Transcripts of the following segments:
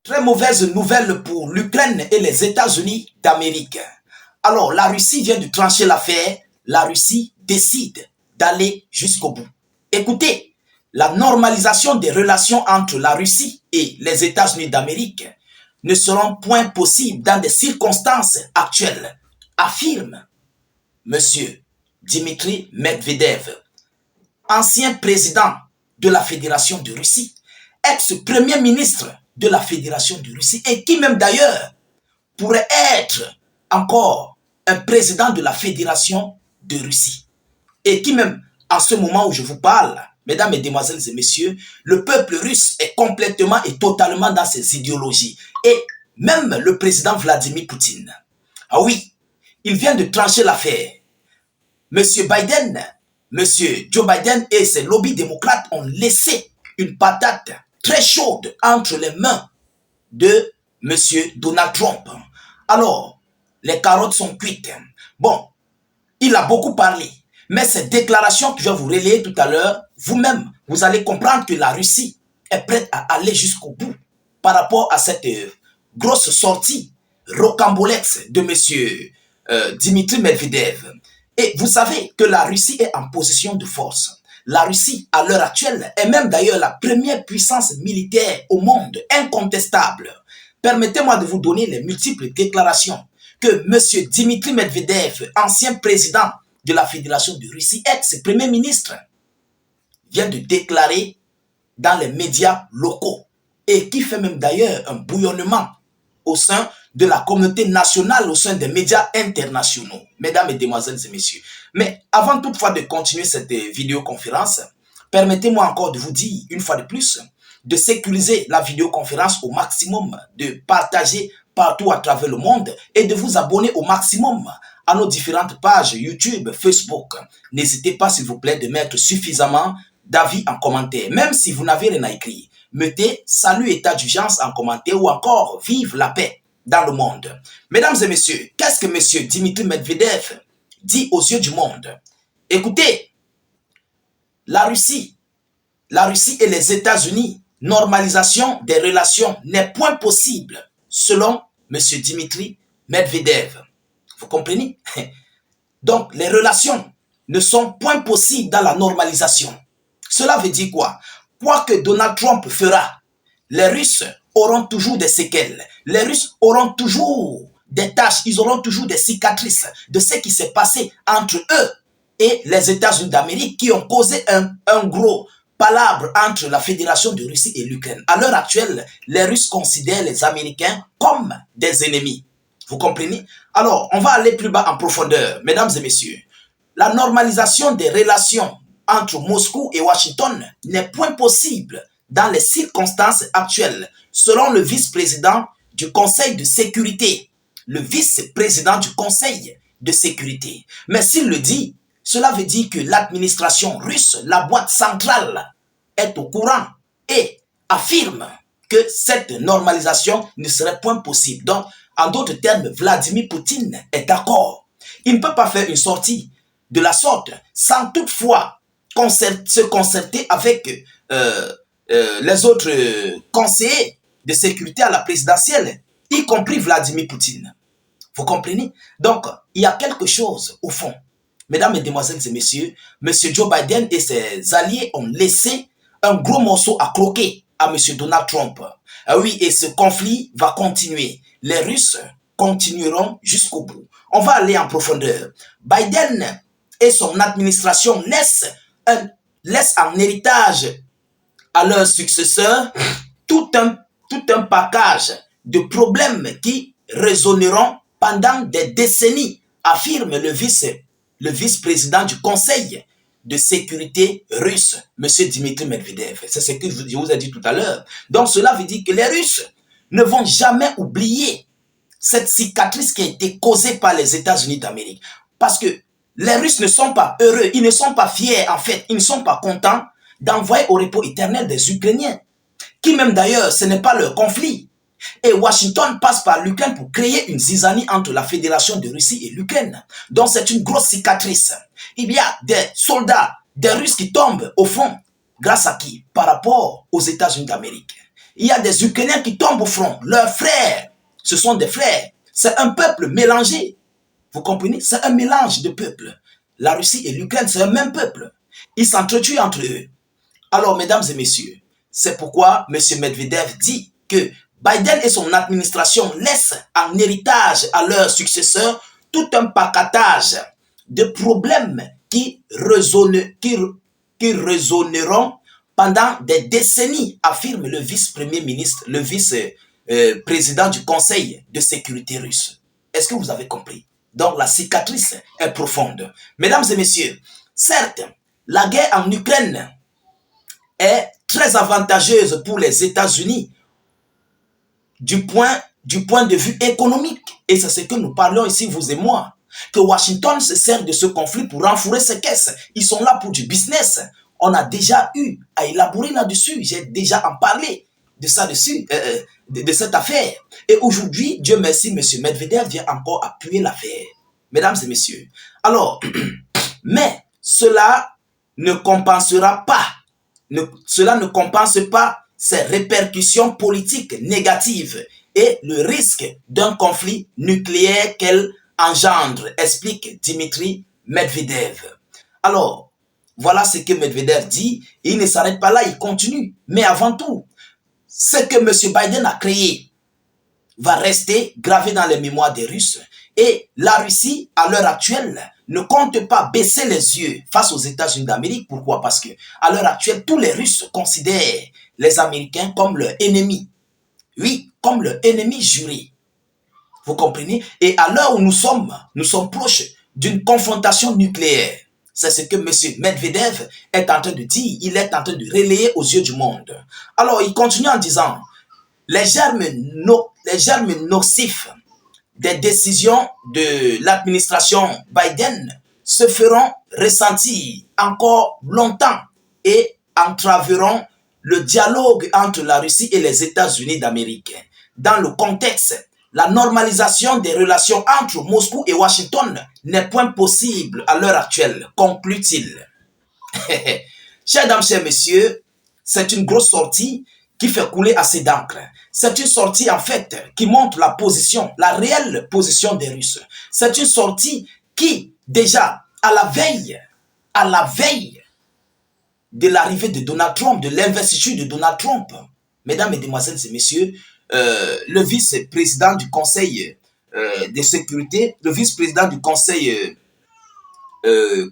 Très mauvaise nouvelle pour l'Ukraine et les États-Unis d'Amérique. Alors, la Russie vient de trancher l'affaire. La Russie décide d'aller jusqu'au bout. Écoutez, la normalisation des relations entre la Russie et les États-Unis d'Amérique ne seront point possibles dans des circonstances actuelles, affirme M. Dimitri Medvedev, ancien président de la Fédération de Russie, ex-premier ministre de la Fédération de Russie et qui même d'ailleurs pourrait être encore un président de la Fédération de Russie. Et qui même, en ce moment où je vous parle, mesdames, mesdemoiselles et messieurs, le peuple russe est complètement et totalement dans ses idéologies. Et même le président Vladimir Poutine. Ah oui, il vient de trancher l'affaire. Monsieur Joe Biden et ses lobbies démocrates ont laissé une patate très chaude entre les mains de monsieur Donald Trump. Alors, les carottes sont cuites. Bon, il a beaucoup parlé. Mais ces déclarations que je vais vous relayer tout à l'heure, vous-même, vous allez comprendre que la Russie est prête à aller jusqu'au bout par rapport à cette grosse sortie rocambolesque de M. Dimitri Medvedev. Et vous savez que la Russie est en position de force. La Russie, à l'heure actuelle, est même d'ailleurs la première puissance militaire au monde, incontestable. Permettez-moi de vous donner les multiples déclarations que M. Dimitri Medvedev, ancien président de la Fédération de Russie, ex-premier ministre, vient de déclarer dans les médias locaux et qui fait même d'ailleurs un bouillonnement au sein de la communauté nationale, au sein des médias internationaux, mesdames, mesdemoiselles et messieurs. Mais avant toutefois de continuer cette vidéoconférence, permettez-moi encore de vous dire, une fois de plus, de sécuriser la vidéoconférence au maximum, de partager partout à travers le monde et de vous abonner au maximum à nos différentes pages YouTube, Facebook. N'hésitez pas, s'il vous plaît, de mettre suffisamment d'avis en commentaire. Même si vous n'avez rien à écrire, mettez salut état d'urgence en commentaire ou encore vive la paix dans le monde. Mesdames et messieurs, qu'est-ce que M. Dimitri Medvedev dit aux yeux du monde? Écoutez, la Russie et les États-Unis, normalisation des relations n'est point possible selon M. Dimitri Medvedev. Vous comprenez? Donc, les relations ne sont point possibles dans la normalisation. Cela veut dire quoi? Quoi que Donald Trump fera, les Russes auront toujours des séquelles. Les Russes auront toujours des taches, ils auront toujours des cicatrices de ce qui s'est passé entre eux et les États-Unis d'Amérique qui ont causé un gros palabre entre la Fédération de Russie et l'Ukraine. À l'heure actuelle, les Russes considèrent les Américains comme des ennemis. Vous comprenez? Alors, on va aller plus bas en profondeur, mesdames et messieurs. La normalisation des relations entre Moscou et Washington n'est point possible dans les circonstances actuelles, selon le vice-président du Conseil de sécurité. Le vice-président du Conseil de sécurité. Mais s'il le dit, cela veut dire que l'administration russe, la boîte centrale, est au courant et affirme que cette normalisation ne serait point possible. Donc, en d'autres termes, Vladimir Poutine est d'accord. Il ne peut pas faire une sortie de la sorte sans toutefois se concerter avec les autres conseillers de sécurité à la présidentielle, y compris Vladimir Poutine. Vous comprenez? Donc, il y a quelque chose au fond. Mesdames, mesdemoiselles et messieurs, M. Joe Biden et ses alliés ont laissé un gros morceau à croquer à M. Donald Trump. Ah oui, et ce conflit va continuer. Les Russes continueront jusqu'au bout. On va aller en profondeur. Biden et son administration laissent en héritage à leurs successeurs tout un package de problèmes qui résonneront pendant des décennies, affirme le vice-président du Conseil de sécurité russe, M. Dimitri Medvedev. C'est ce que je vous ai dit tout à l'heure. Donc cela veut dire que les Russes ne vont jamais oublier cette cicatrice qui a été causée par les États-Unis d'Amérique. Parce que les Russes ne sont pas heureux, ils ne sont pas fiers en fait, ils ne sont pas contents d'envoyer au repos éternel des Ukrainiens, qui même d'ailleurs, ce n'est pas leur conflit. Et Washington passe par l'Ukraine pour créer une zizanie entre la Fédération de Russie et l'Ukraine. Donc c'est une grosse cicatrice. Il y a des soldats, des Russes qui tombent au fond. Grâce à qui? Par rapport aux États-Unis d'Amérique. il y a des Ukrainiens qui tombent au front. Leurs frères, ce sont des frères. C'est un peuple mélangé. Vous comprenez? C'est un mélange de peuples. La Russie et l'Ukraine, c'est un même peuple. Ils s'entretuent entre eux. Alors, mesdames et messieurs, c'est pourquoi M. Medvedev dit que Biden et son administration laissent en héritage à leurs successeurs tout un paquetage de problèmes qui résonneront pendant des décennies, affirme le vice-premier ministre, le vice-président du Conseil de sécurité russe. Est-ce que vous avez compris? Donc la cicatrice est profonde. Mesdames et messieurs, certes, la guerre en Ukraine est très avantageuse pour les États-Unis du point de vue économique. Et c'est ce que nous parlons ici, vous et moi. Que Washington se sert de ce conflit pour renflouer ses caisses. Ils sont là pour du business. On a déjà eu à élaborer là-dessus. J'ai déjà en parlé de ça dessus, de cette affaire. Et aujourd'hui, Dieu merci, M. Medvedev vient encore appuyer l'affaire. Mesdames et messieurs. Alors, mais cela ne compensera pas. Cela ne compense pas ces répercussions politiques négatives et le risque d'un conflit nucléaire qu'elle engendre, explique Dimitri Medvedev. Alors, voilà ce que Medvedev dit. Et il ne s'arrête pas là, il continue. Mais avant tout, ce que M. Biden a créé va rester gravé dans les mémoires des Russes. Et la Russie, à l'heure actuelle, ne compte pas baisser les yeux face aux États-Unis d'Amérique. Pourquoi? Parce que à l'heure actuelle, tous les Russes considèrent les Américains comme leur ennemi. Oui, comme leur ennemi juré. Vous comprenez? Et à l'heure où nous sommes proches d'une confrontation nucléaire. C'est ce que M. Medvedev est en train de dire. Il est en train de relayer aux yeux du monde. Alors, il continue en disant, les germes nocifs des décisions de l'administration Biden se feront ressentir encore longtemps et entraveront le dialogue entre la Russie et les États-Unis d'Amérique. Dans le contexte, la normalisation des relations entre Moscou et Washington n'est point possible à l'heure actuelle, conclut-il. Chers dames, chers messieurs, c'est une grosse sortie qui fait couler assez d'encre. C'est une sortie, en fait, qui montre la position, la réelle position des Russes. C'est une sortie qui, déjà, à la veille de l'arrivée de Donald Trump, de l'investiture de Donald Trump, mesdames, mesdemoiselles et messieurs, le vice-président du Conseil de sécurité, le vice-président du Conseil,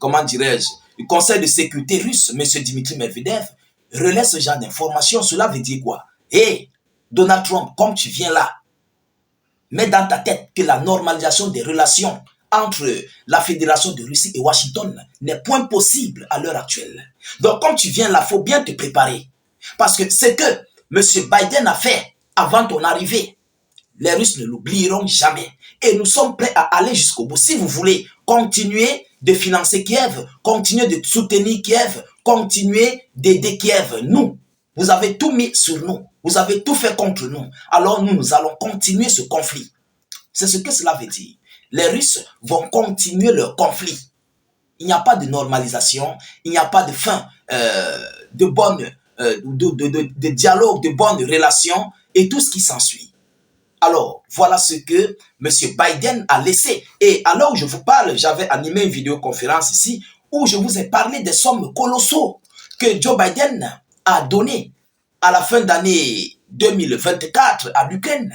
comment dirais-je, du Conseil de sécurité russe, M. Dimitri Medvedev, relaie ce genre d'informations. Cela veut dire quoi? Hey, Donald Trump, comme tu viens là, mets dans ta tête que la normalisation des relations entre la Fédération de Russie et Washington n'est point possible à l'heure actuelle. Donc, comme tu viens là, il faut bien te préparer. Parce que ce que M. Biden a fait avant ton arrivée, les Russes ne l'oublieront jamais. Et nous sommes prêts à aller jusqu'au bout. Si vous voulez continuer de financer Kiev, continuer de soutenir Kiev, continuer d'aider Kiev, nous, vous avez tout mis sur nous. Vous avez tout fait contre nous. Alors nous allons continuer ce conflit. C'est ce que cela veut dire. Les Russes vont continuer leur conflit. Il n'y a pas de normalisation, il n'y a pas de fin de dialogue, de bonnes relations et tout ce qui s'ensuit. Alors, voilà ce que M. Biden a laissé. Et alors où je vous parle, j'avais animé une vidéoconférence ici où je vous ai parlé des sommes colossaux que Joe Biden a données à la fin d'année 2024 à l'Ukraine.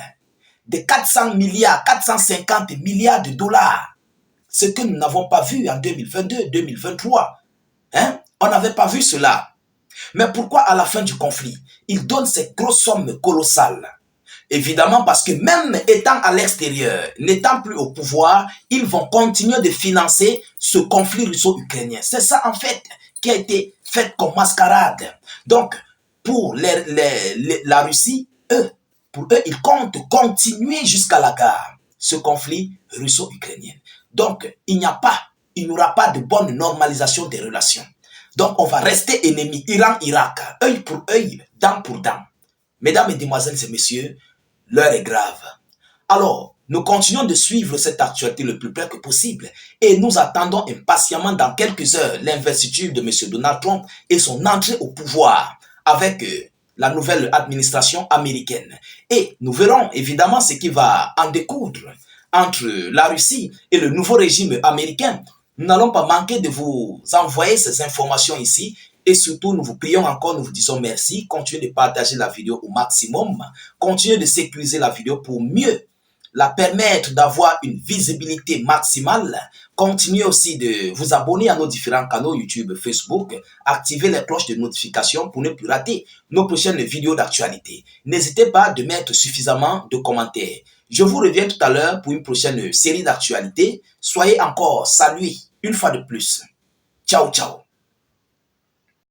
De 400 milliards, 450 milliards de dollars. Ce que nous n'avons pas vu en 2022, 2023. Hein? On n'avait pas vu cela. Mais pourquoi à la fin du conflit, il donne ces grosses sommes colossales? Évidemment parce que même étant à l'extérieur, n'étant plus au pouvoir, ils vont continuer de financer ce conflit russo-ukrainien. C'est ça en fait qui a été fait comme mascarade. Donc, pour la Russie, pour eux, ils comptent continuer jusqu'à la gare ce conflit russo-ukrainien. Donc, il n'y aura pas de bonne normalisation des relations. Donc, on va rester ennemis, Iran-Irak, œil pour œil, dent pour dent. Mesdames, Mesdemoiselles et messieurs, l'heure est grave. Alors, nous continuons de suivre cette actualité le plus près que possible et nous attendons impatiemment dans quelques heures l'investiture de M. Donald Trump et son entrée au pouvoir avec la nouvelle administration américaine. Et nous verrons évidemment ce qui va en découdre entre la Russie et le nouveau régime américain. Nous n'allons pas manquer de vous envoyer ces informations ici. Et surtout, nous vous prions encore, nous vous disons merci. Continuez de partager la vidéo au maximum. Continuez de sécuriser la vidéo pour mieux la permettre d'avoir une visibilité maximale. Continuez aussi de vous abonner à nos différents canaux YouTube, Facebook. Activez les cloches de notification pour ne plus rater nos prochaines vidéos d'actualité. N'hésitez pas de mettre suffisamment de commentaires. Je vous reviens tout à l'heure pour une prochaine série d'actualités. Soyez encore salués une fois de plus. Ciao, ciao.